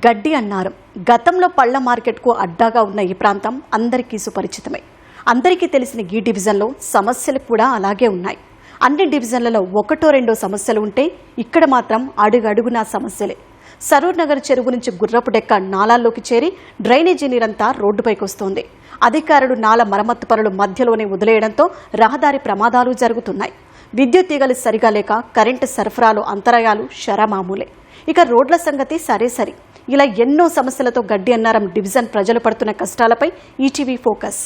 గడ్డి అన్నారం గతంలో పళ్ల మార్కెట్కు అడ్డాగా ఉన్న ఈ ప్రాంతం అందరికీ సుపరిచితమే. అందరికీ తెలిసిన ఈ డివిజన్లో సమస్యలు కూడా అలాగే ఉన్నాయి. అన్ని డివిజన్లలో ఒకటో రెండో సమస్యలు ఉంటే ఇక్కడ మాత్రం అడుగడుగునా సమస్యలే. సరూర్ నగర్ చెరువు నుంచి గుర్రపు డెక్క నాలాల్లోకి చేరి డ్రైనేజీ నీరంతా రోడ్డుపైకి వస్తోంది. అధికారులు నాల మరమ్మత్తు పనులు మధ్యలోనే వదిలేయడంతో రహదారి ప్రమాదాలు జరుగుతున్నాయి. విద్యుత్ తీగలు సరిగా లేక కరెంటు సరఫరాలో అంతరాయాలు శరమామూలే. ఇక రోడ్ల సంగతి సరే. ఇలా ఎన్నో సమస్యలతో గడ్డి అన్నారం డివిజన్ ప్రజలు పడుతున్న కష్టాలపై ఈటీవీ ఫోకస్.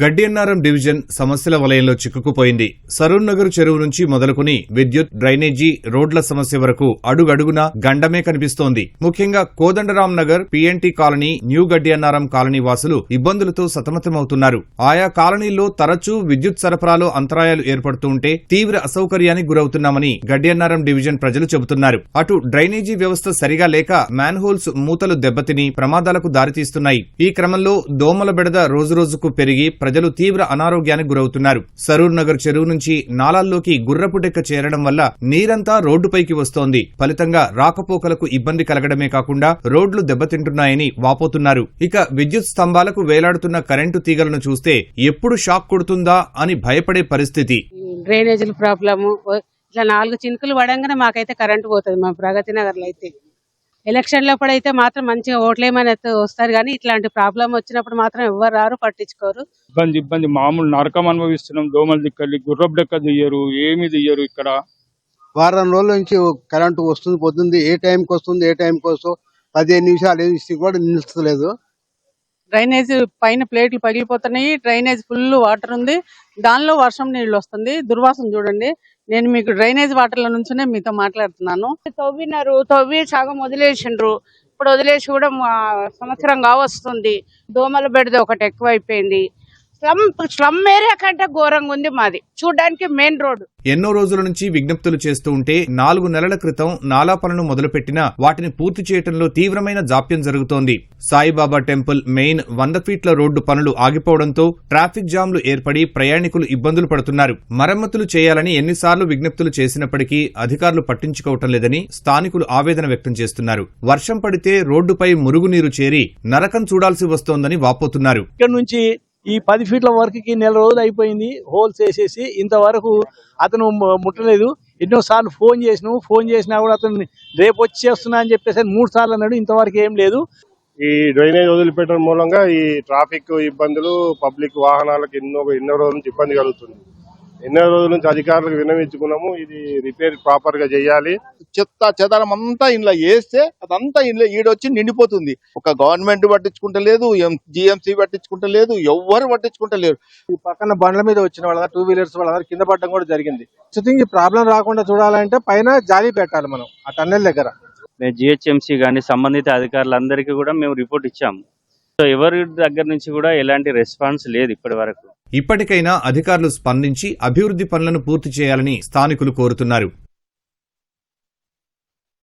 గడ్డి అన్నారం డివిజన్ సమస్యల వలయంలో చిక్కుకుపోయింది. సరూర్ నగర్ చెరువు నుంచి మొదలుకుని విద్యుత్, డ్రైనేజీ, రోడ్ల సమస్య వరకు అడుగడుగునా గండమే కనిపిస్తోంది. ముఖ్యంగా Kodandaram Nagar, P&T colony, new గడ్డి అన్నారం కాలనీ వాసులు ఇబ్బందులతో సతమతమవుతున్నారు. ఆయా కాలనీల్లో తరచూ విద్యుత్ సరఫరాలో అంతరాయాలు ఏర్పడుతుంటే తీవ్ర అసౌకర్యానికి గురవుతున్నామని గడ్డి అన్నారం డివిజన్ ప్రజలు చెబుతున్నారు. అటు డ్రైనేజీ వ్యవస్థ సరిగా లేక మ్యాన్హోల్స్ మూతలు దెబ్బతిని ప్రమాదాలకు దారితీస్తున్నాయి. ఈ క్రమంలో దోమల బెడద రోజురోజుకు పెరిగి ప్రజలు తీవ్ర అనారోగ్యానికి గురవుతున్నారు. సరూర్ నగర్ చెరువు నుంచి నాలాల్లోకి గుర్రపు డెక్క చేరడం వల్ల నీరంతా రోడ్డుపైకి వస్తోంది. ఫలితంగా రాకపోకలకు ఇబ్బంది కలగడమే కాకుండా రోడ్లు దెబ్బతింటున్నాయని వాపోతున్నారు. ఇక విద్యుత్ స్తంభాలకు వేలాడుతున్న కరెంటు తీగలను చూస్తే ఎప్పుడు షాక్ కొడుతుందా అని భయపడే పరిస్థితి. డ్రైనేజీల ప్రాబ్లము, ఇట్లా 4 చినుకులు పడంగానే మాకైతే కరెంటు పోతుంది. మా ప్రగతి నగర్లో అయితే ఎలక్షన్లప్పుడు అయితే మాత్రం మంచిగా ఓట్లేమని వస్తారు, కానీ ఇట్లాంటి ప్రాబ్లం వచ్చినప్పుడు మాత్రం ఎవరు రారు, పట్టించుకోరు. ఇబ్బంది మామూలు నరకం అనుభవిస్తున్నాం. దోమలు దిక్కలి, గుర్రపు డెక్క దియ్యరు, ఏమి దియ్యరు. ఇక్కడ వారం రోజుల నుంచి కరెంటు వస్తుంది, పోతుంది. ఏ టైంకి వస్తుంది, ఏ టైంకి వస్తుంది, 15 నిమిషాలు ఇస్తే కూడా నిలుస్తలేదు. డ్రైనేజ్ పైన ప్లేట్లు పగిలిపోతున్నాయి. డ్రైనేజ్ ఫుల్ వాటర్ ఉంది, దానిలో వర్షం నీళ్ళు వస్తుంది. దుర్వాసన చూడండి. నేను మీకు డ్రైనేజ్ వాటర్ల నుంచినే మీతో మాట్లాడుతున్నాను. తవ్వి సగం వదిలేసిండ్రు. ఇప్పుడు వదిలేసి కూడా సంవత్సరం కావస్తుంది. దోమల బెడద ఒకటి ఎక్కువైపోయింది. స్లమ్ ఏరియా కంటే ఘోరంగా ఉంది మాది. చూడడానికి మెయిన్ రోడ్డు. ఎన్నో రోజుల నుంచి విజ్ఞప్తులు చేస్తూ ఉంటే 4 నెలల క్రితం నాలా పనులు మొదలుపెట్టినా వాటిని పూర్తి చేయడంలో తీవ్రమైన జాప్యం జరుగుతోంది. సాయిబాబా టెంపుల్ మెయిన్ 100 ఫీట్ల రోడ్డు పనులు ఆగిపోవడంతో ట్రాఫిక్ జామ్లు ఏర్పడి ప్రయాణికులు ఇబ్బందులు పడుతున్నారు. మరమ్మతులు చేయాలని ఎన్నిసార్లు విజ్ఞప్తులు చేసినప్పటికీ అధికారులు పట్టించుకోవటం లేదని స్థానికులు ఆవేదన వ్యక్తం చేస్తున్నారు. వర్షం పడితే రోడ్డుపై మురుగునీరు చేరి నరకం చూడాల్సి వస్తోందని వాపోతున్నారు. ఈ 10 ఫీట్ల వరకు నెల రోజులు అయిపోయింది. హోల్స్ వేసేసి ఇంతవరకు అతను ముట్టలేదు. ఎన్నోసార్లు ఫోన్ చేసినా కూడా అతను రేపు వచ్చి చేస్తున్నా అని చెప్పేసి 3 సార్లు అన్నాడు. ఇంతవరకు ఏం లేదు. ఈ డ్రైనేజ్ వదిలిపెట్టడం మూలంగా ఈ ట్రాఫిక్ ఇబ్బందులు, పబ్లిక్ వాహనాలకు ఎన్నో రోజుల నుంచి ఇబ్బంది కలుగుతుంది. ఎన్నో రోజుల నుంచి అధికారులకు విన్నవించుకున్నాము. ఇది రిపేర్ ప్రాపర్ గా చేయాలి. చెదారం అంతా ఇంట్లో వేస్తే అదంతా ఇంట్లో ఈడొచ్చి నిండిపోతుంది. ఒక గవర్నమెంట్ పట్టించుకుంటలేదు, జిఎంసీ పట్టించుకుంటలేదు, ఎవ్వరు పట్టించుకుంటలేరు. ఈ పక్కన బండ్ల మీద వచ్చిన వాళ్ళ 2 వీలర్స్ వాళ్ళ కింద పడడం కూడా జరిగింది. ఈ ప్రాబ్లం రాకుండా చూడాలంటే పైన జాలి పెట్టాలి మనం ఆ టన్నెల్ దగ్గర. మేము జిహెచ్ఎంసీ కానీ సంబంధిత అధికారులందరికీ కూడా మేము రిపోర్ట్ ఇచ్చాము. సో ఎవరి దగ్గర నుంచి కూడా ఎలాంటి రెస్పాన్స్ లేదు ఇప్పటి వరకు. ఇప్పటికైనా అధికారులు స్పందించి అభివృద్ధి పనులను పూర్తి చేయాలని స్థానికులు కోరుతున్నారు.